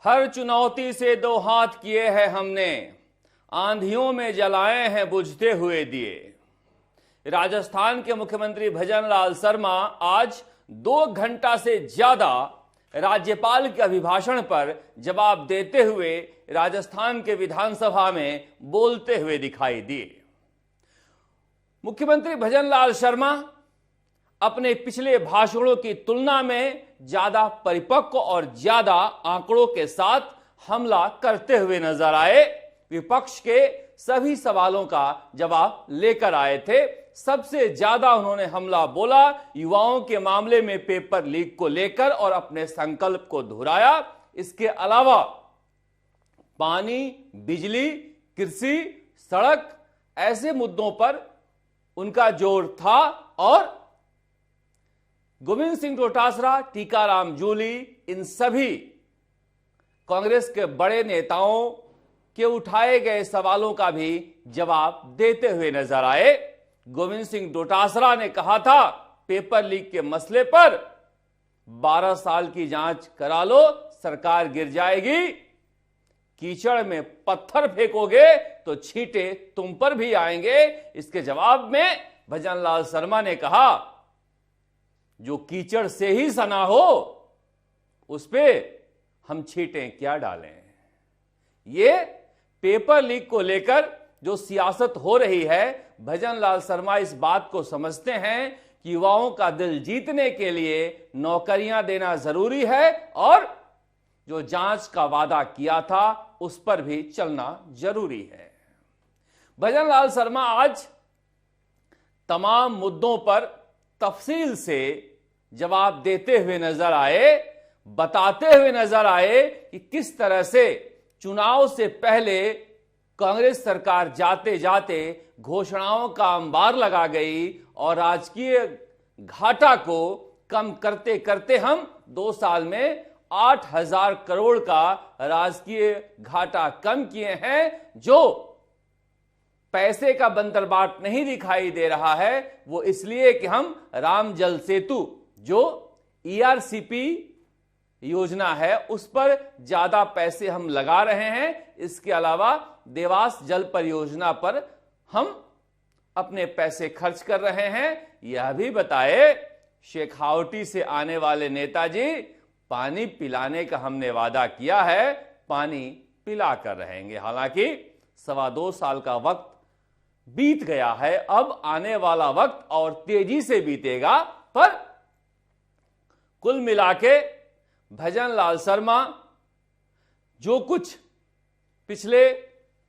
हर चुनौती से दो हाथ किए हैं हमने, आंधियों में जलाए हैं बुझते हुए दिए। राजस्थान के मुख्यमंत्री भजनलाल शर्मा आज 2 घंटा से ज्यादा राज्यपाल के अभिभाषण पर जवाब देते हुए राजस्थान के विधानसभा में बोलते हुए दिखाई दिए। मुख्यमंत्री भजनलाल शर्मा अपने पिछले भाषणों की तुलना में ज्यादा परिपक्व और ज्यादा आंकड़ों के साथ हमला करते हुए नजर आए। विपक्ष के सभी सवालों का जवाब लेकर आए थे। सबसे ज्यादा उन्होंने हमला बोला युवाओं के मामले में पेपर लीक को लेकर और अपने संकल्प को दोहराया। इसके अलावा पानी, बिजली, कृषि, सड़क ऐसे मुद्दों पर उनका जोर था और गोविंद सिंह डोटासरा, टीकाराम जूली, इन सभी कांग्रेस के बड़े नेताओं के उठाए गए सवालों का भी जवाब देते हुए नजर आए। गोविंद सिंह डोटासरा ने कहा था पेपर लीक के मसले पर 12 साल की जांच करा लो, सरकार गिर जाएगी। कीचड़ में पत्थर फेंकोगे तो छींटे तुम पर भी आएंगे। इसके जवाब में भजनलाल शर्मा ने कहा जो कीचड़ से ही सना हो उस पे हम छींटे क्या डालें। ये पेपर लीक को लेकर जो सियासत हो रही है, भजनलाल शर्मा इस बात को समझते हैं कि युवाओं का दिल जीतने के लिए नौकरियां देना जरूरी है और जो जांच का वादा किया था उस पर भी चलना जरूरी है। भजनलाल शर्मा आज तमाम मुद्दों पर तफसील से जवाब देते हुए नजर आए, बताते हुए नजर आए कि किस तरह से चुनाव से पहले कांग्रेस सरकार जाते जाते घोषणाओं का अंबार लगा गई और राजकीय घाटा को कम करते करते हम 2 साल में 8,000 करोड़ का राजकीय घाटा कम किए हैं। जो पैसे का बंदरबाट नहीं दिखाई दे रहा है वो इसलिए कि हम राम जल सेतु जो ईआरसीपी योजना है उस पर ज्यादा पैसे हम लगा रहे हैं। इसके अलावा देवास जल परियोजना पर हम अपने पैसे खर्च कर रहे हैं। यह भी बताए शेखावटी से आने वाले नेताजी पानी पिलाने का हमने वादा किया है, पानी पिला कर रहेंगे। हालांकि 2.25 साल का वक्त बीत गया है, अब आने वाला वक्त और तेजी से बीतेगा। पर कुल मिलाके भजनलाल शर्मा जो कुछ पिछले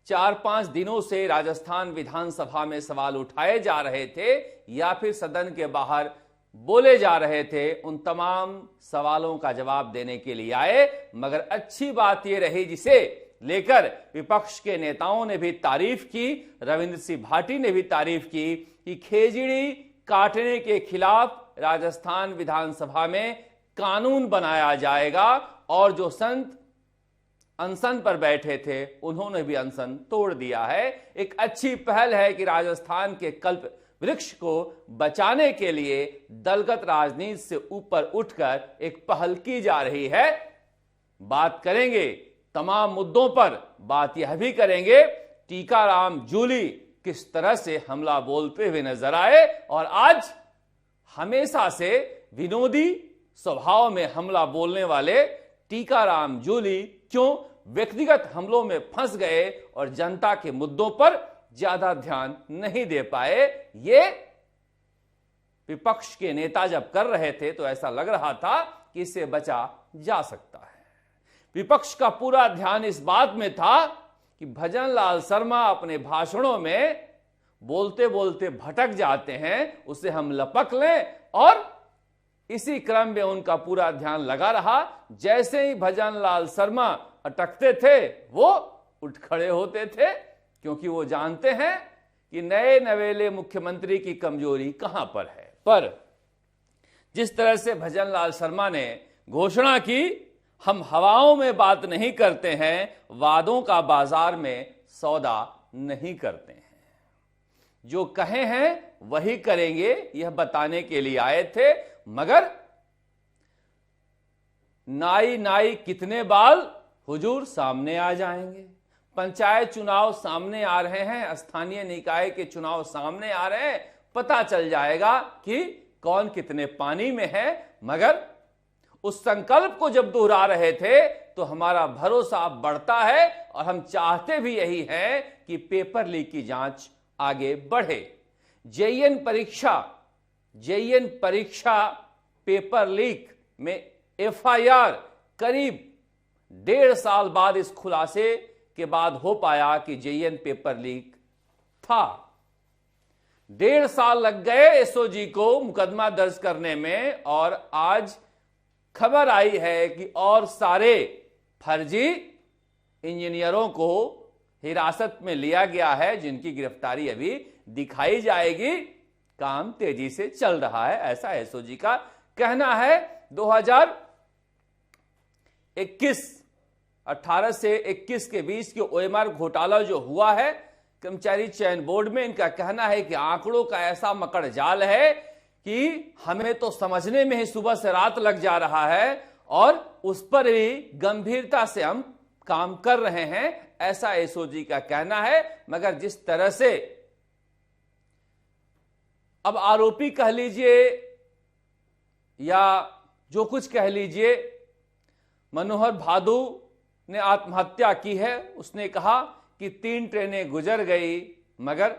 4-5 दिनों से राजस्थान विधानसभा में सवाल उठाए जा रहे थे या फिर सदन के बाहर बोले जा रहे थे, उन तमाम सवालों का जवाब देने के लिए आए। मगर अच्छी बात यह रही जिसे लेकर विपक्ष के नेताओं ने भी तारीफ की, रविंद्र सिंह भाटी ने भी तारीफ की कि खेजड़ी काटने के खिलाफ राजस्थान विधानसभा में कानून बनाया जाएगा और जो संत अनशन पर बैठे थे उन्होंने भी अनशन तोड़ दिया है। एक अच्छी पहल है कि राजस्थान के कल्प वृक्ष को बचाने के लिए दलगत राजनीति से ऊपर उठकर एक पहल की जा रही है। बात करेंगे तमाम मुद्दों पर, बात यह भी करेंगे टीकाराम जूली किस तरह से हमला बोलते हुए नजर आए और आज हमेशा से विनोदी स्वभाव में हमला बोलने वाले टीकाराम जूली क्यों व्यक्तिगत हमलों में फंस गए और जनता के मुद्दों पर ज्यादा ध्यान नहीं दे पाए। ये विपक्ष के नेता जब कर रहे थे तो ऐसा लग रहा था कि इससे बचा जा सकता है। विपक्ष का पूरा ध्यान इस बात में था कि भजनलाल शर्मा अपने भाषणों में बोलते बोलते भटक जाते हैं, उसे हम लपक लें और इसी क्रम में उनका पूरा ध्यान लगा रहा। जैसे ही भजनलाल शर्मा अटकते थे वो उठ खड़े होते थे क्योंकि वो जानते हैं कि नए नवेले मुख्यमंत्री की कमजोरी कहां पर है। पर जिस तरह से भजनलाल शर्मा ने घोषणा की, हम हवाओं में बात नहीं करते हैं, वादों का बाजार में सौदा नहीं करते हैं। जो कहे हैं वही करेंगे, यह बताने के लिए आए थे। मगर नाई नाई कितने बाल, हुजूर सामने आ जाएंगे। पंचायत चुनाव सामने आ रहे हैं, स्थानीय निकाय के चुनाव सामने आ रहे हैं, पता चल जाएगा कि कौन कितने पानी में है। मगर उस संकल्प को जब दोहरा रहे थे तो हमारा भरोसा बढ़ता है और हम चाहते भी यही है कि पेपर लीक की जांच आगे बढ़े। जेईएन परीक्षा पेपर लीक में एफआईआर करीब 1.5 साल बाद इस खुलासे के बाद हो पाया कि जेईएन पेपर लीक था। 1.5 साल लग गए एसओजी को मुकदमा दर्ज करने में और आज खबर आई है कि और सारे फर्जी इंजीनियरों को हिरासत में लिया गया है, जिनकी गिरफ्तारी अभी दिखाई जाएगी। काम तेजी से चल रहा है, ऐसा एसओजी का कहना है। 18 से 21 के बीच के ओएमआर घोटाला जो हुआ है कर्मचारी चयन बोर्ड में, इनका कहना है कि आंकड़ों का ऐसा मकड़ जाल है कि हमें तो समझने में ही सुबह से रात लग जा रहा है और उस पर भी गंभीरता से हम काम कर रहे हैं, ऐसा एसओजी का कहना है। मगर जिस तरह से अब आरोपी कह लीजिए या जो कुछ कह लीजिए, मनोहर भादु ने आत्महत्या की है। उसने कहा कि 3 ट्रेनें गुजर गई मगर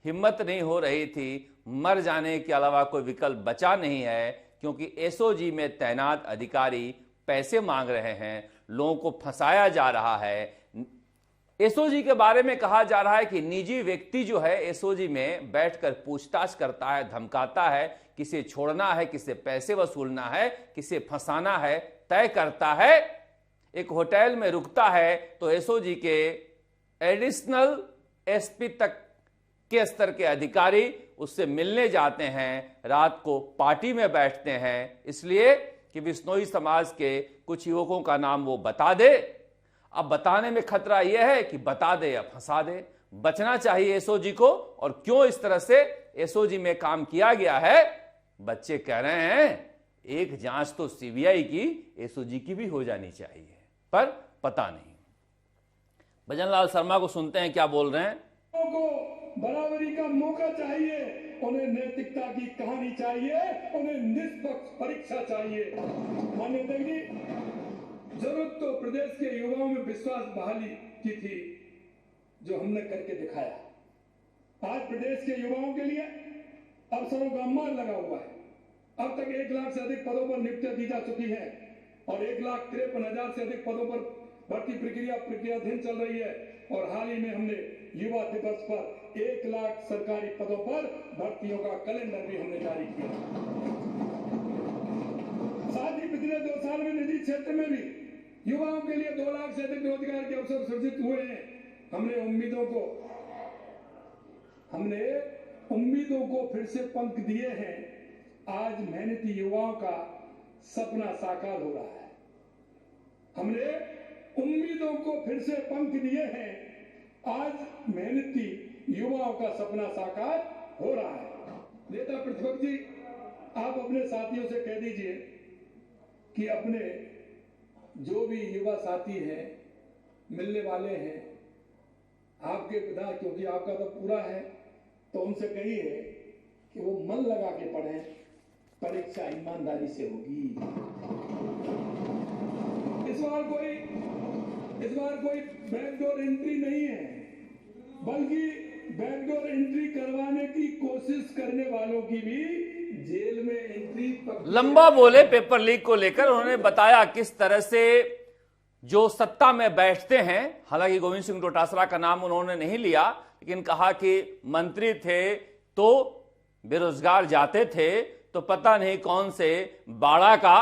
हिम्मत नहीं हो रही थी, मर जाने के अलावा कोई विकल्प बचा नहीं है, क्योंकि एसओजी में तैनात अधिकारी पैसे मांग रहे हैं, लोगों को फंसाया जा रहा है। एसओजी के बारे में कहा जा रहा है कि निजी व्यक्ति जो है एसओजी में बैठकर पूछताछ करता है, धमकाता है, किसे छोड़ना है, किसे पैसे वसूलना है, किसे फंसाना है, तय करता है। एक होटल में रुकता है तो एसओजी के एडिशनल एसपी तक के स्तर के अधिकारी उससे मिलने जाते हैं, रात को पार्टी में बैठते हैं, इसलिए कि बिश्नोई समाज के कुछ युवकों का नाम वो बता दे। अब बताने में खतरा यह है कि बता दे या फंसा दे। बचना चाहिए एसओजी को। और क्यों इस तरह से एसओजी में काम किया गया है, बच्चे कह रहे हैं एक जांच तो सीबीआई की, एसओजी की भी हो जानी चाहिए, पर पता नहीं। भजनलाल शर्मा को सुनते हैं क्या बोल रहे हैं। को बराबरी का मौका चाहिए, उन्हें नैतिकता की कहानी चाहिए, उन्हें निष्पक्ष परीक्षा चाहिए। माननीय अध्यक्ष जी, जरूरत तो प्रदेश के युवाओं में विश्वास बहाली की थी, जो हमने करके दिखाया। आज प्रदेश के युवाओं के लिए अवसरों का अम्बार लगा हुआ है। अब तक 1 लाख से अधिक पदों पर नियुक्तियां दी जा चुकी है और 1,53,000 से अधिक पदों पर भर्ती प्रक्रियाधीन चल रही है। और हाल ही में हमने युवा दिवस पर 1 लाख सरकारी पदों पर भर्तियों का कैलेंडर भी हमने जारी किया। साथ ही पिछले 2 साल में निजी क्षेत्र में भी युवाओं के लिए 2 लाख से अधिक रोजगार के अवसर सृजित हुए हैं। हमने उम्मीदों को फिर से पंख दिए हैं। आज मेहनती युवाओं का सपना साकार हो रहा है। हमने उम्मीदों को फिर से पंख दिए हैं। आज मेहनती युवाओं का सपना साकार हो रहा है। नेता प्रतिपक्ष जी, आप अपने साथियों से कह दीजिए कि अपने जो भी युवा साथी हैं, मिलने वाले हैं, आपके पिता, क्योंकि आपका तो पूरा है, तो उनसे कहिए कि वो मन लगा के पढ़ें, परीक्षा ईमानदारी से होगी। इस बार कोई बैकडोर एंट्री नहीं है, बल्कि बैकडोर एंट्री करवाने की कोशिश करने वालों की भी जेल में एंट्री। लंबा बोले पेपर लीक को लेकर। उन्होंने बताया किस तरह से जो सत्ता में बैठते हैं, हालांकि गोविंद सिंह डोटासरा का नाम उन्होंने नहीं लिया, लेकिन कहा कि मंत्री थे तो बेरोजगार जाते थे तो पता नहीं कौन से बाड़ा का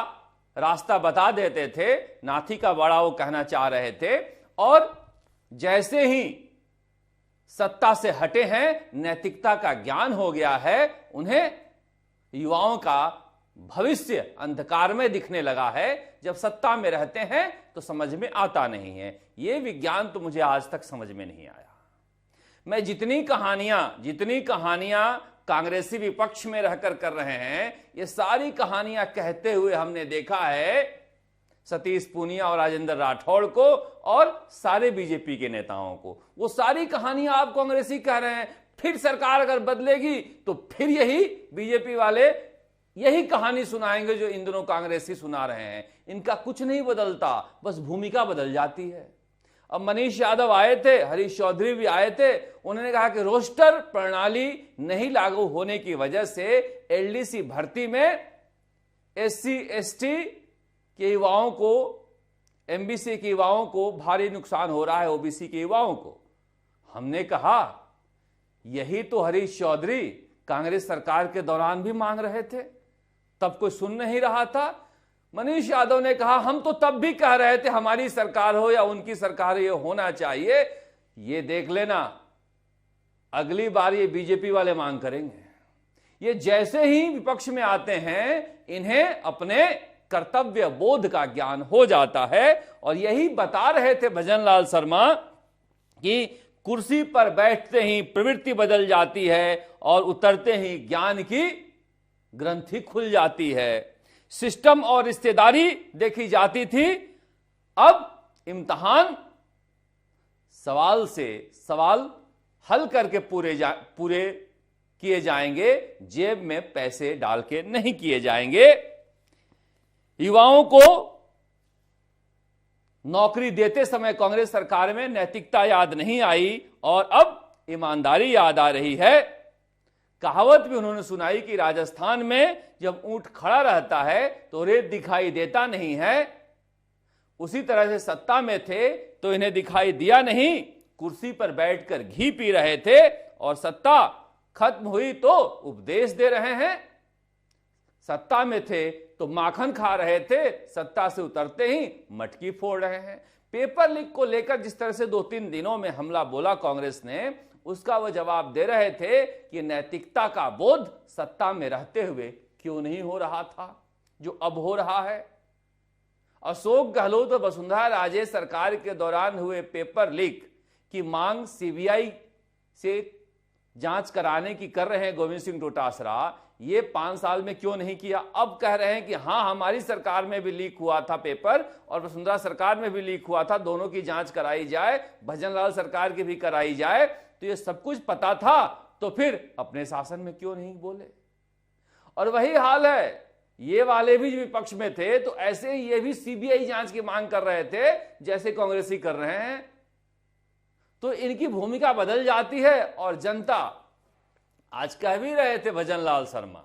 रास्ता बता देते थे, नाथी का बाड़ा वो कहना चाह रहे थे। और जैसे ही सत्ता से हटे हैं, नैतिकता का ज्ञान हो गया है, उन्हें युवाओं का भविष्य अंधकार में दिखने लगा है। जब सत्ता में रहते हैं तो समझ में आता नहीं है। यह विज्ञान तो मुझे आज तक समझ में नहीं आया। मैं जितनी कहानियां कांग्रेसी विपक्ष में रहकर कर रहे हैं, ये सारी कहानियां कहते हुए हमने देखा है सतीश पूनिया और राजेंद्र राठौड़ को और सारे बीजेपी के नेताओं को। वो सारी कहानियां आप कांग्रेसी कह रहे हैं, फिर सरकार अगर बदलेगी तो फिर यही बीजेपी वाले यही कहानी सुनाएंगे जो इन दोनों कांग्रेसी सुना रहे हैं। इनका कुछ नहीं बदलता, बस भूमिका बदल जाती है। अब मनीष यादव आए थे, हरीश चौधरी भी आए थे, उन्होंने कहा कि रोस्टर प्रणाली नहीं लागू होने की वजह से एलडीसी भर्ती में एससी एसटी के युवाओं को, एमबीसी के युवाओं को भारी नुकसान हो रहा है, ओबीसी के युवाओं को। हमने कहा यही तो हरीश चौधरी कांग्रेस सरकार के दौरान भी मांग रहे थे, तब कोई सुन नहीं रहा था। मनीष यादव ने कहा हम तो तब भी कह रहे थे हमारी सरकार हो या उनकी सरकार हो, ये होना चाहिए। ये देख लेना अगली बार ये बीजेपी वाले मांग करेंगे। ये जैसे ही विपक्ष में आते हैं इन्हें अपने कर्तव्य बोध का ज्ञान हो जाता है। और यही बता रहे थे भजनलाल शर्मा कि कुर्सी पर बैठते ही प्रवृत्ति बदल जाती है और उतरते ही ज्ञान की ग्रंथि खुल जाती है। सिस्टम और रिश्तेदारी देखी जाती थी, अब इम्तिहान सवाल से सवाल हल करके पूरे किए जाएंगे, जेब में पैसे डाल के नहीं किए जाएंगे। युवाओं को नौकरी देते समय कांग्रेस सरकार में नैतिकता याद नहीं आई और अब ईमानदारी याद आ रही है। कहावत भी उन्होंने सुनाई कि राजस्थान में जब ऊंट खड़ा रहता है तो रेत दिखाई देता नहीं है, उसी तरह से सत्ता में थे तो इन्हें दिखाई दिया नहीं। कुर्सी पर बैठकर घी पी रहे थे और सत्ता खत्म हुई तो उपदेश दे रहे हैं। सत्ता में थे तो माखन खा रहे थे, सत्ता से उतरते ही मटकी फोड़ रहे हैं। पेपर लीक को लेकर जिस तरह से 2-3 दिनों में हमला बोला कांग्रेस ने, उसका वह जवाब दे रहे थे कि नैतिकता का बोध सत्ता में रहते हुए क्यों नहीं हो रहा था जो अब हो रहा है। अशोक गहलोत और वसुंधरा राजे सरकार के दौरान हुए पेपर लीक की मांग सीबीआई से जांच कराने की कर रहे हैं गोविंद सिंह डोटासरा, ये 5 साल में क्यों नहीं किया। अब कह रहे हैं कि हाँ हमारी सरकार में भी लीक हुआ था पेपर और वसुंधरा सरकार में भी लीक हुआ था, दोनों की जांच कराई जाए, भजनलाल सरकार की भी कराई जाए। तो ये सब कुछ पता था तो फिर अपने शासन में क्यों नहीं बोले। और वही हाल है, ये वाले भी विपक्ष में थे तो ऐसे ही ये भी सीबीआई जांच की मांग कर रहे थे जैसे कांग्रेसी कर रहे हैं। तो इनकी भूमिका बदल जाती है और जनता, आज कह भी रहे थे भजनलाल शर्मा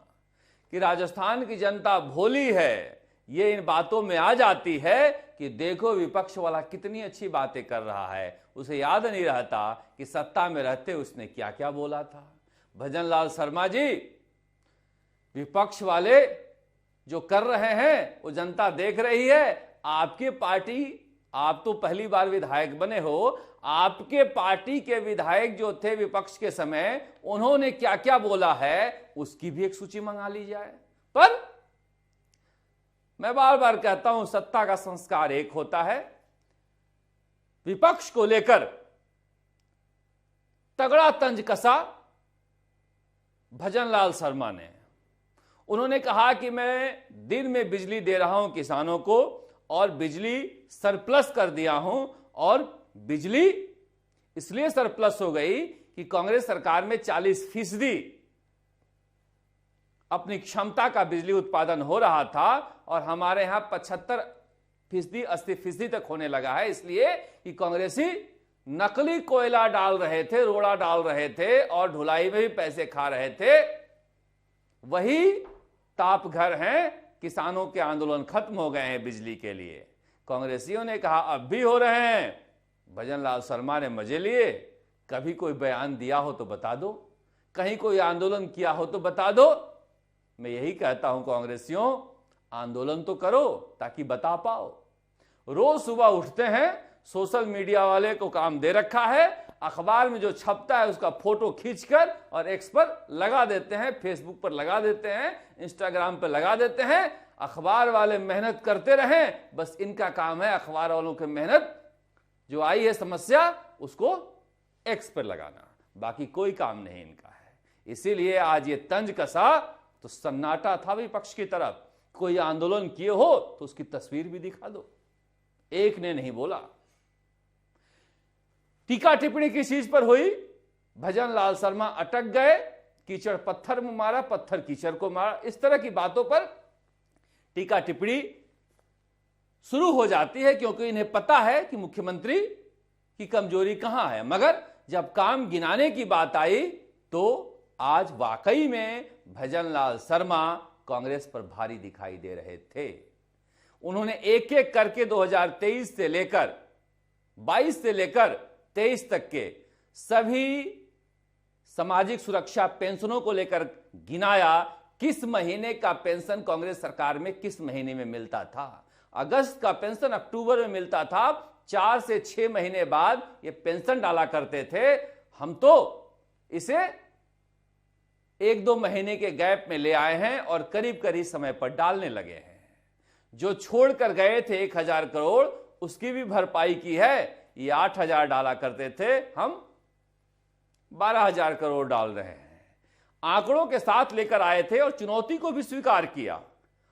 कि राजस्थान की जनता भोली है, ये इन बातों में आ जाती है कि देखो विपक्ष वाला कितनी अच्छी बातें कर रहा है, उसे याद नहीं रहता कि सत्ता में रहते उसने क्या क्या बोला था। भजनलाल शर्मा जी, विपक्ष वाले जो कर रहे हैं वो जनता देख रही है। आपकी पार्टी, आप तो पहली बार विधायक बने हो, आपके पार्टी के विधायक जो थे विपक्ष के समय, उन्होंने क्या क्या बोला है उसकी भी एक सूची मंगा ली जाए। पर मैं बार बार कहता हूं सत्ता का संस्कार एक होता है। विपक्ष को लेकर तगड़ा तंज कसा भजनलाल शर्मा ने। उन्होंने कहा कि मैं दिन में बिजली दे रहा हूं किसानों को और बिजली सरप्लस कर दिया हूं, और बिजली इसलिए सरप्लस हो गई कि कांग्रेस सरकार में 40% अपनी क्षमता का बिजली उत्पादन हो रहा था और हमारे यहां 75%, 80% तक होने लगा है, इसलिए कि कांग्रेसी नकली कोयला डाल रहे थे, रोड़ा डाल रहे थे और ढुलाई में भी पैसे खा रहे थे। वही ताप घर हैं, किसानों के आंदोलन खत्म हो गए हैं बिजली के लिए। कांग्रेसियों ने कहा अब भी हो रहे हैं। भजनलाल शर्मा ने मजे लिए, कभी कोई बयान दिया हो तो बता दो, कहीं कोई आंदोलन किया हो तो बता दो। मैं यही कहता हूं कांग्रेसियों, आंदोलन तो करो ताकि बता पाओ। रोज सुबह उठते हैं, सोशल मीडिया वाले को काम दे रखा है, अखबार में जो छपता है उसका फोटो खींचकर और एक्स पर लगा देते हैं, फेसबुक पर लगा देते हैं, इंस्टाग्राम पर लगा देते हैं। अखबार वाले मेहनत करते रहें, बस इनका काम है अखबार वालों की मेहनत जो आई है समस्या उसको एक्स पर लगाना, बाकी कोई काम नहीं इनका है। इसीलिए आज ये तंज कसा तो सन्नाटा था विपक्ष की तरफ। कोई आंदोलन किए हो तो उसकी तस्वीर भी दिखा दो। एक ने नहीं बोला। टीका टिप्पणी किस चीज पर हुई? भजन लाल शर्मा अटक गए, कीचड़ पत्थर में मारा, पत्थर कीचड़ को मारा, इस तरह की बातों पर टीका टिप्पणी शुरू हो जाती है, क्योंकि इन्हें पता है कि मुख्यमंत्री की कमजोरी कहां है। मगर जब काम गिनाने की बात आई तो आज वाकई में भजन लाल शर्मा कांग्रेस पर भारी दिखाई दे रहे थे। उन्होंने एक एक करके 2023 से लेकर 22 से लेकर 23 तक के सभी सामाजिक सुरक्षा पेंशनों को लेकर गिनाया, किस महीने का पेंशन कांग्रेस सरकार में किस महीने में मिलता था। अगस्त का पेंशन अक्टूबर में मिलता था, 4 से 6 महीने बाद ये पेंशन डाला करते थे। हम तो इसे 1-2 महीने के गैप में ले आए हैं और करीब करीब समय पर डालने लगे हैं। जो छोड़कर गए थे 1000 करोड़, उसकी भी भरपाई की है। ये 8000 डाला करते थे, हम 12000 करोड़ डाल रहे हैं। आंकड़ों के साथ लेकर आए थे और चुनौती को भी स्वीकार किया।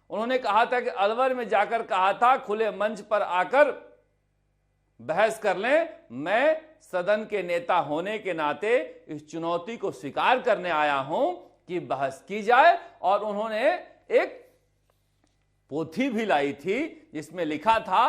उन्होंने कहा था कि अलवर में जाकर कहा था खुले मंच पर आकर बहस कर लें। मैं सदन के नेता होने के नाते इस चुनौती को स्वीकार करने आया हूं कि बहस की जाए। और उन्होंने एक पोथी भी लाई थी जिसमें लिखा था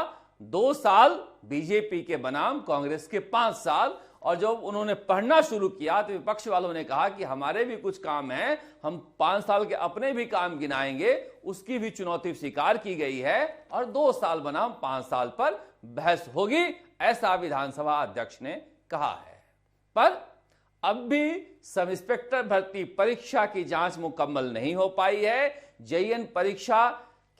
2 साल बीजेपी के बनाम कांग्रेस के 5 साल। और जब उन्होंने पढ़ना शुरू किया तो विपक्ष वालों ने कहा कि हमारे भी कुछ काम हैं, हम 5 साल के अपने भी काम गिनाएंगे। उसकी भी चुनौती स्वीकार की गई है और 2 साल बनाम 5 साल पर बहस होगी, ऐसा विधानसभा अध्यक्ष ने कहा है। पर अब भी सब इंस्पेक्टर भर्ती परीक्षा की जांच मुकम्मल नहीं हो पाई है। जेईएन परीक्षा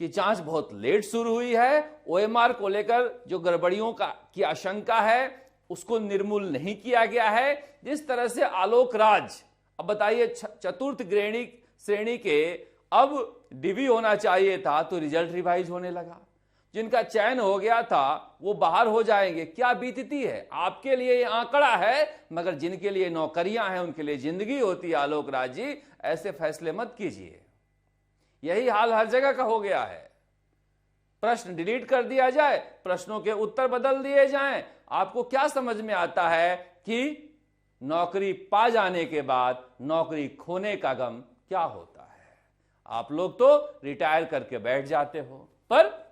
की जांच बहुत लेट शुरू हुई है। ओएमआर को लेकर जो गड़बड़ियों की आशंका है उसको निर्मूल नहीं किया गया है। जिस तरह से आलोक राज, अब बताइए चतुर्थ श्रेणी के अब डिवी होना चाहिए था तो रिजल्ट रिवाइज होने लगा। जिनका चयन हो गया था वो बाहर हो जाएंगे। क्या बीतती है आपके लिए? ये आंकड़ा है, मगर जिनके लिए नौकरियां हैं उनके लिए जिंदगी होती है। आलोक राज जी, ऐसे फैसले मत कीजिए। यही हाल हर जगह का हो गया है। प्रश्न डिलीट कर दिया जाए, प्रश्नों के उत्तर बदल दिए जाएं। आपको क्या समझ में आता है कि नौकरी पा जाने के बाद नौकरी खोने का गम क्या होता है? आप लोग तो रिटायर करके बैठ जाते हो। पर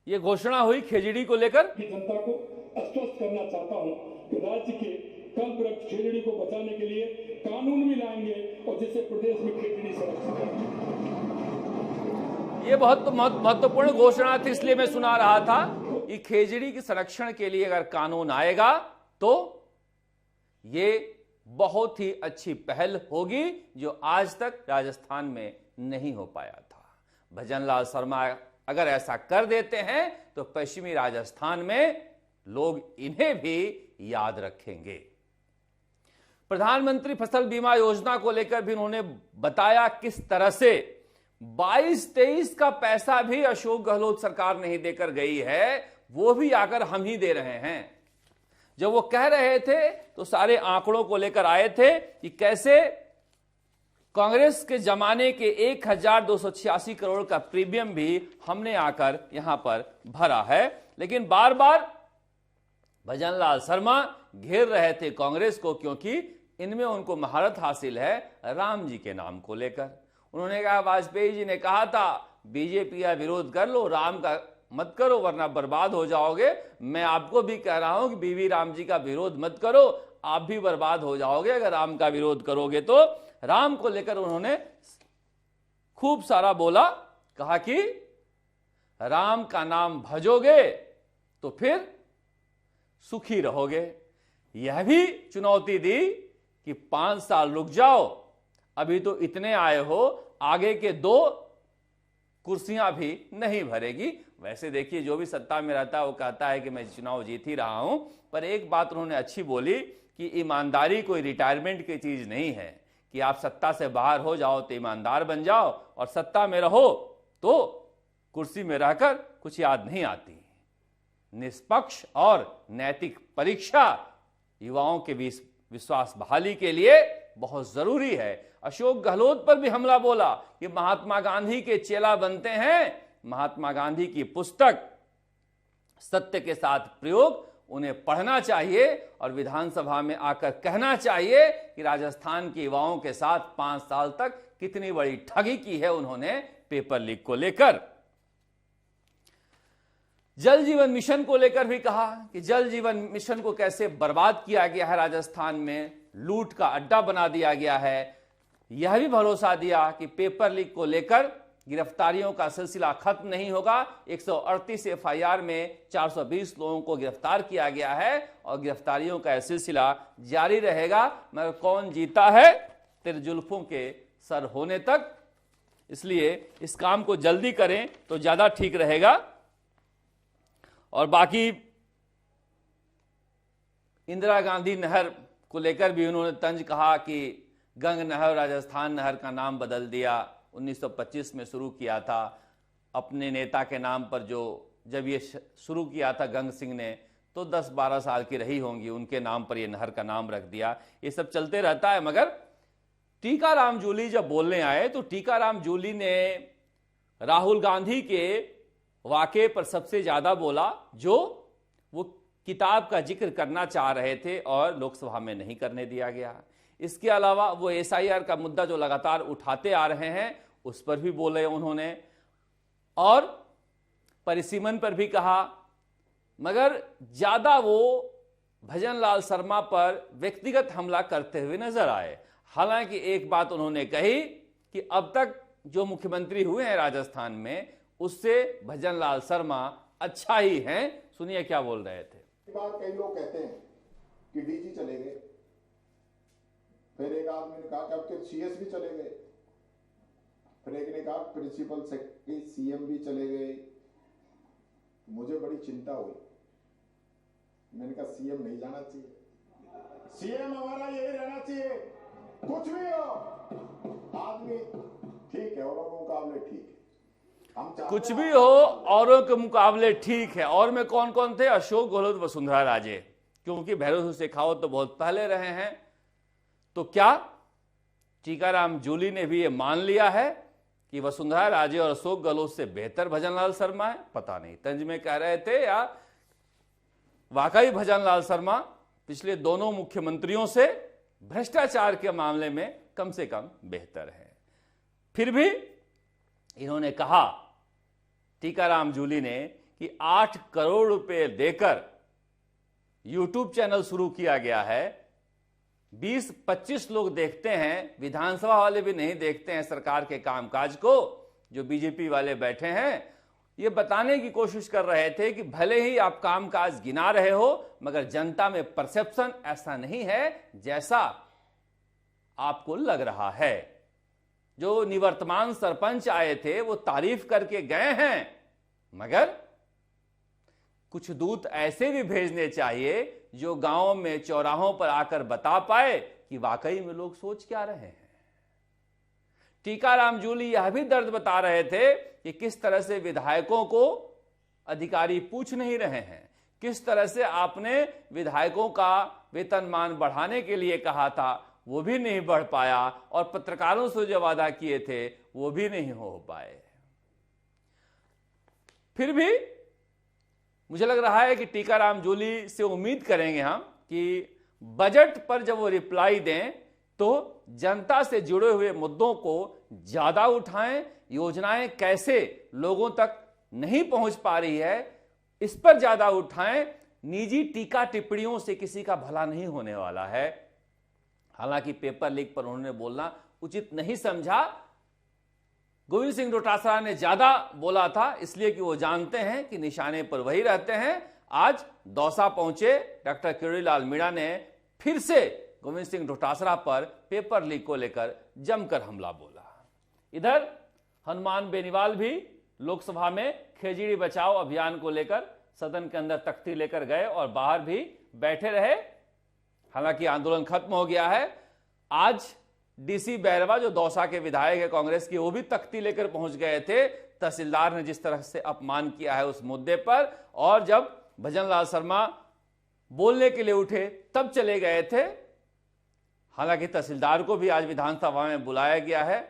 यह घोषणा हुई खेजड़ी को लेकर, जनता को आश्वस्त करना चाहता हूं कि राज्य के कल्पवृक्ष खेजड़ी को बचाने के लिए कानून भी लाएंगे और जिससे प्रदेश में खेजड़ी सुरक्षित है। यह बहुत महत्वपूर्ण घोषणा थी, इसलिए मैं सुना रहा था कि खेजड़ी के संरक्षण के लिए अगर कानून आएगा तो यह बहुत ही अच्छी पहल होगी जो आज तक राजस्थान में नहीं हो पाया था। भजन लाल शर्मा अगर ऐसा कर देते हैं तो पश्चिमी राजस्थान में लोग इन्हें भी याद रखेंगे। प्रधानमंत्री फसल बीमा योजना को लेकर भी उन्होंने बताया किस तरह से 22-23 का पैसा भी अशोक गहलोत सरकार नहीं देकर गई है, वो भी आकर हम ही दे रहे हैं। जब वो कह रहे थे तो सारे आंकड़ों को लेकर आए थे कि कैसे कांग्रेस के जमाने के 1286 करोड़ का प्रीमियम भी हमने आकर यहां पर भरा है। लेकिन बार बार भजन लाल शर्मा घेर रहे थे कांग्रेस को, क्योंकि इनमें उनको महारत हासिल है राम जी के नाम को लेकर। उन्होंने कहा, वाजपेयी जी ने कहा था बीजेपी का विरोध कर लो, राम का मत करो वरना बर्बाद हो जाओगे। मैं आपको भी कह रहा हूं कि बीवी राम जी का विरोध मत करो, आप भी बर्बाद हो जाओगे अगर राम का विरोध करोगे तो। राम को लेकर उन्होंने खूब सारा बोला, कहा कि राम का नाम भजोगे तो फिर सुखी रहोगे। यह भी चुनौती दी कि 5 साल रुक जाओ, अभी तो इतने आए हो, आगे के 2 कुर्सियां भी नहीं भरेगी। वैसे देखिए, जो भी सत्ता में रहता है वो कहता है कि मैं चुनाव जीत ही रहा हूं, पर एक बात उन्होंने अच्छी बोली कि ईमानदारी कोई रिटायरमेंट की चीज नहीं है कि आप सत्ता से बाहर हो जाओ तो ईमानदार बन जाओ और सत्ता में रहो तो कुर्सी में रहकर कुछ याद नहीं आती। निष्पक्ष और नैतिक परीक्षा युवाओं के विश्वास बहाली के लिए बहुत जरूरी है। अशोक गहलोत पर भी हमला बोला कि महात्मा गांधी के चेला बनते हैं महात्मा गांधी की पुस्तक सत्य के साथ प्रयोग उन्हें पढ़ना चाहिए और विधानसभा में आकर कहना चाहिए कि राजस्थान के युवाओं के साथ 5 साल तक कितनी बड़ी ठगी की है उन्होंने पेपर लीक को लेकर। जल जीवन मिशन को लेकर भी कहा कि जल जीवन मिशन को कैसे बर्बाद किया गया है, राजस्थान में लूट का अड्डा बना दिया गया है। यह भी भरोसा दिया कि पेपर लीक को लेकर गिरफ्तारियों का सिलसिला खत्म नहीं होगा। 138 एफआईआर में 420 लोगों को गिरफ्तार किया गया है और गिरफ्तारियों का सिलसिला जारी रहेगा, मगर कौन जीता है तेरे जुल्फों के सर होने तक। इसलिए इस काम को जल्दी करें तो ज्यादा ठीक रहेगा। और बाकी इंदिरा गांधी नहर को लेकर भी उन्होंने तंज कहा कि गंग नहर राजस्थान नहर का नाम बदल दिया, 1925 में शुरू किया था अपने नेता के नाम पर। जो जब ये शुरू किया था गंग सिंह ने तो 10-12 साल की रही होंगी, उनके नाम पर ये नहर का नाम रख दिया। ये सब चलते रहता है। मगर टीकाराम जूली जब बोलने आए तो टीकाराम जूली ने राहुल गांधी के वाकये पर सबसे ज्यादा बोला, जो वो किताब का जिक्र करना चाह रहे थे और लोकसभा में नहीं करने दिया गया। इसके अलावा वो एसआईआर का मुद्दा जो लगातार उठाते आ रहे हैं उस पर भी बोले उन्होंने और परिसीमन पर भी कहा। मगर ज्यादा वो भजनलाल शर्मा पर व्यक्तिगत हमला करते हुए नजर आए। हालांकि एक बात उन्होंने कही कि अब तक जो मुख्यमंत्री हुए हैं राजस्थान में उससे भजनलाल शर्मा अच्छा ही हैं। सुनिए क्या बोल रहे थे। बार कई लोग कहते हैं कि डीजी चले गए, फिर एक आदमी ने कहा कि अब तो सीएस भी चले गए, फिर एक ने कहा प्रिंसिपल सेक्रेटरी सीएम भी चले गए। मुझे बड़ी चिंता हुई। मैंने कहा सीएम नहीं जाना चाहिए, सीएम हमारा यही रहना चाहिए। कुछ भी हो आदमी ठीक है, औरों के मुकाबले ठीक है। कुछ भी हो औरों के मुकाबले ठीक है। और में कौन कौन थे? अशोक गहलोत, वसुंधरा राजे, क्योंकि भैरव शेखावत तो बहुत पहले रहे हैं। तो क्या टीकाराम जूली ने भी ये मान लिया है कि वसुंधरा राजे और अशोक गहलोत से बेहतर भजनलाल शर्मा है? पता नहीं, तंज में कह रहे थे या वाकई भजनलाल शर्मा पिछले दोनों मुख्यमंत्रियों से भ्रष्टाचार के मामले में कम से कम बेहतर है। फिर भी इन्होंने कहा टीकाराम जूली ने कि 8 करोड़ रुपए देकर यूट्यूब चैनल शुरू किया गया है। 20-25 लोग देखते हैं, विधानसभा वाले भी नहीं देखते हैं सरकार के कामकाज को। जो बीजेपी वाले बैठे हैं ये बताने की कोशिश कर रहे थे कि भले ही आप कामकाज गिना रहे हो मगर जनता में परसेप्शन ऐसा नहीं है जैसा आपको लग रहा है। जो निवर्तमान सरपंच आए थे वो तारीफ करके गए हैं, मगर कुछ दूत ऐसे भी भेजने चाहिए जो गांवों में चौराहों पर आकर बता पाए कि वाकई में लोग सोच क्या रहे हैं। टीकाराम जूली यह भी दर्द बता रहे थे कि किस तरह से विधायकों को अधिकारी पूछ नहीं रहे हैं, किस तरह से आपने विधायकों का वेतनमान बढ़ाने के लिए कहा था वो भी नहीं बढ़ पाया और पत्रकारों से जो वादा किए थे वो भी नहीं हो पाए। फिर भी मुझे लग रहा है कि टीकाराम जूली से उम्मीद करेंगे हम कि बजट पर जब वो रिप्लाई दें तो जनता से जुड़े हुए मुद्दों को ज्यादा उठाएं। योजनाएं कैसे लोगों तक नहीं पहुंच पा रही है इस पर ज्यादा उठाएं। निजी टीका टिप्पणियों से किसी का भला नहीं होने वाला है। हालांकि पेपर लीक पर उन्होंने बोलना उचित नहीं समझा। गोविंद सिंह डोटासरा ने ज्यादा बोला था इसलिए कि वो जानते हैं कि निशाने पर वही रहते हैं। आज दौसा पहुंचे डॉक्टर किरोड़ीलाल मीणा ने फिर से गोविंद सिंह डोटासरा पर पेपर लीक को लेकर जमकर हमला बोला। इधर हनुमान बेनीवाल भी लोकसभा में खेजड़ी बचाओ अभियान को लेकर सदन के अंदर तख्ती लेकर गए और बाहर भी बैठे रहे। हालांकि आंदोलन खत्म हो गया है। आज डीसी बैरवा जो दौसा के विधायक है कांग्रेस की, वो भी तख्ती लेकर पहुंच गए थे। तहसीलदार ने जिस तरह से अपमान किया है उस मुद्दे पर, और जब भजनलाल शर्मा बोलने के लिए उठे तब चले गए थे। हालांकि तहसीलदार को भी आज विधानसभा में बुलाया गया है।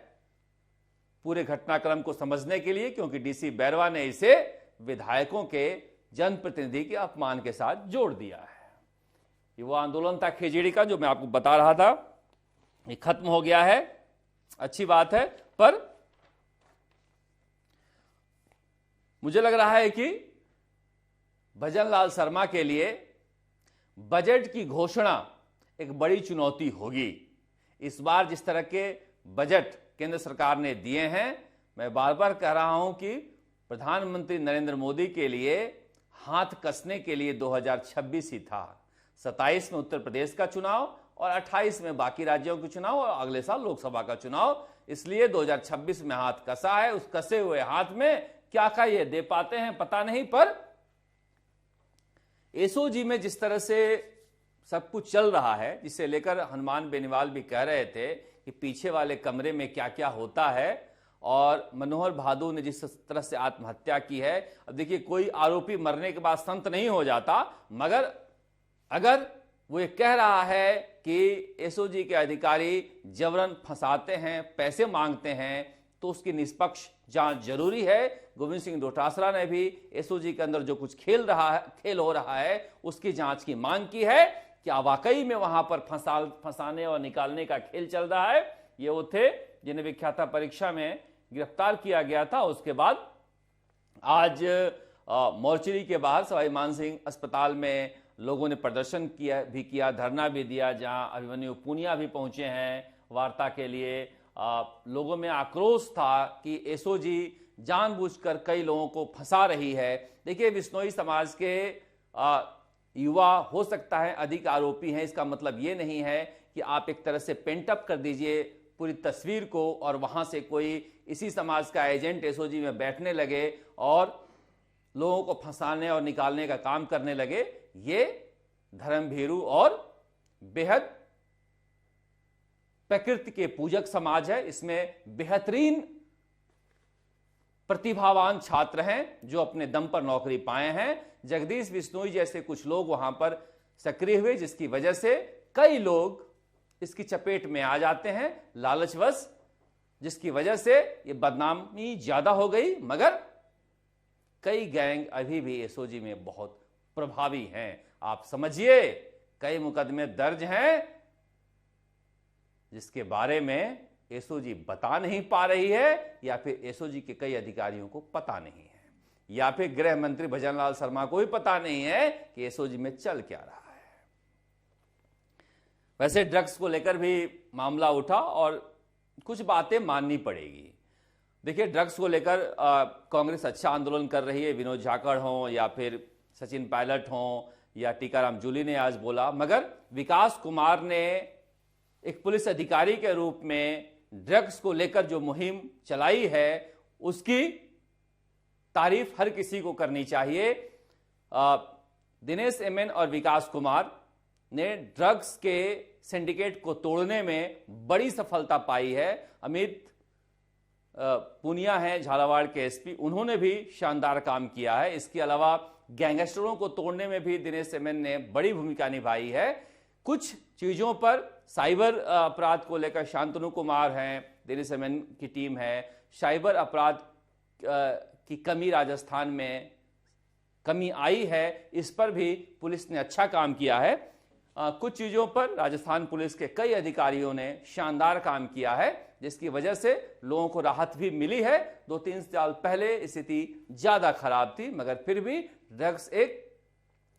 पूरे घटनाक्रम को समझने के लिए, क्योंकि डीसी बैरवा ने इसे विधायकों के जनप्रतिनिधि के अपमान के साथ जोड़ दिया है। ये वो आंदोलन था खेजेड़ी का जो मैं आपको बता रहा था, ये खत्म हो गया है, अच्छी बात है। पर मुझे लग रहा है कि भजनलाल शर्मा के लिए बजट की घोषणा एक बड़ी चुनौती होगी। इस बार जिस तरह के बजट केंद्र सरकार ने दिए हैं, मैं बार बार कह रहा हूं कि प्रधानमंत्री नरेंद्र मोदी के लिए हाथ कसने के लिए 2026 ही था। 27 में उत्तर प्रदेश का चुनाव और 28 में बाकी राज्यों के चुनाव और अगले साल लोकसभा का चुनाव, इसलिए 2026 में हाथ कसा है। उस कसे हुए हाथ में क्या क्या ये दे पाते हैं पता नहीं, पर एसओजी में जिस तरह से सब कुछ चल रहा है, जिसे लेकर हनुमान बेनीवाल भी कह रहे थे कि पीछे वाले कमरे में क्या क्या होता है, और मनोहर भादु ने जिस तरह से आत्महत्या की है। अब देखिए, कोई आरोपी मरने के बाद संत नहीं हो जाता, मगर अगर वो ये कह रहा है कि एसओजी के अधिकारी जबरन फंसाते हैं, पैसे मांगते हैं, तो उसकी निष्पक्ष जांच जरूरी है। गोविंद सिंह डोटासरा ने भी एसओजी के अंदर जो कुछ खेल हो रहा है उसकी जांच की मांग की है। क्या वाकई में वहां पर फंसाने और निकालने का खेल चल रहा है? ये वो थे जिन्हें विख्याता परीक्षा में गिरफ्तार किया गया था। उसके बाद आज मोर्चरी के बाहर सवाई मानसिंह अस्पताल में लोगों ने प्रदर्शन किया, धरना भी दिया, जहां अभिमन्यु पुनिया भी पहुंचे हैं वार्ता के लिए। लोगों में आक्रोश था कि एसओजी जानबूझकर कई लोगों को फंसा रही है। देखिए, बिश्नोई समाज के युवा हो सकता है अधिक आरोपी हैं, इसका मतलब ये नहीं है कि आप एक तरह से पेंटअप कर दीजिए पूरी तस्वीर को और वहां से कोई इसी समाज का एजेंट एसओजी में बैठने लगे और लोगों को फंसाने और निकालने का काम करने लगे। ये धर्मभीरू और बेहद प्रकृति के पूजक समाज है। इसमें बेहतरीन प्रतिभावान छात्र हैं जो अपने दम पर नौकरी पाए हैं। जगदीश बिश्नोई जैसे कुछ लोग वहां पर सक्रिय हुए, जिसकी वजह से कई लोग इसकी चपेट में आ जाते हैं लालचवश, जिसकी वजह से ये बदनामी ज्यादा हो गई। मगर कई गैंग अभी भी एसओजी में बहुत प्रभावी हैं। आप समझिए, कई मुकदमे दर्ज हैं जिसके बारे में एसओजी बता नहीं पा रही है, या फिर एसओजी के कई अधिकारियों को पता नहीं है, या फिर गृह मंत्री भजनलाल शर्मा को भी पता नहीं है कि एसओजी में चल क्या रहा है। वैसे ड्रग्स को लेकर भी मामला उठा और कुछ बातें माननी पड़ेगी। देखिए, ड्रग्स को लेकर कांग्रेस अच्छा आंदोलन कर रही है, विनोद झाकड़ हो या फिर सचिन पायलट हो या टीकाराम जूली ने आज बोला, मगर विकास कुमार ने एक पुलिस अधिकारी के रूप में ड्रग्स को लेकर जो मुहिम चलाई है उसकी तारीफ हर किसी को करनी चाहिए। दिनेश एमएन और विकास कुमार ने ड्रग्स के सिंडिकेट को तोड़ने में बड़ी सफलता पाई है। अमित पुनिया है झालावाड़ के एसपी, उन्होंने भी शानदार काम किया है। इसके अलावा गैंगस्टरों को तोड़ने में भी दिनेश एमएन ने बड़ी भूमिका निभाई है। कुछ चीजों पर साइबर अपराध को लेकर शांतनु कुमार हैं, दिनेश एमएन की टीम है। साइबर अपराध की कमी राजस्थान में कमी आई है, इस पर भी पुलिस ने अच्छा काम किया है। कुछ चीजों पर राजस्थान पुलिस के कई अधिकारियों ने शानदार काम किया है, जिसकी वजह से लोगों को राहत भी मिली है। 2-3 साल पहले स्थिति ज्यादा खराब थी, मगर फिर भी ड्रग्स एक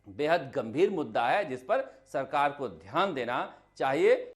बेहद गंभीर मुद्दा है जिस पर सरकार को ध्यान देना चाहिए।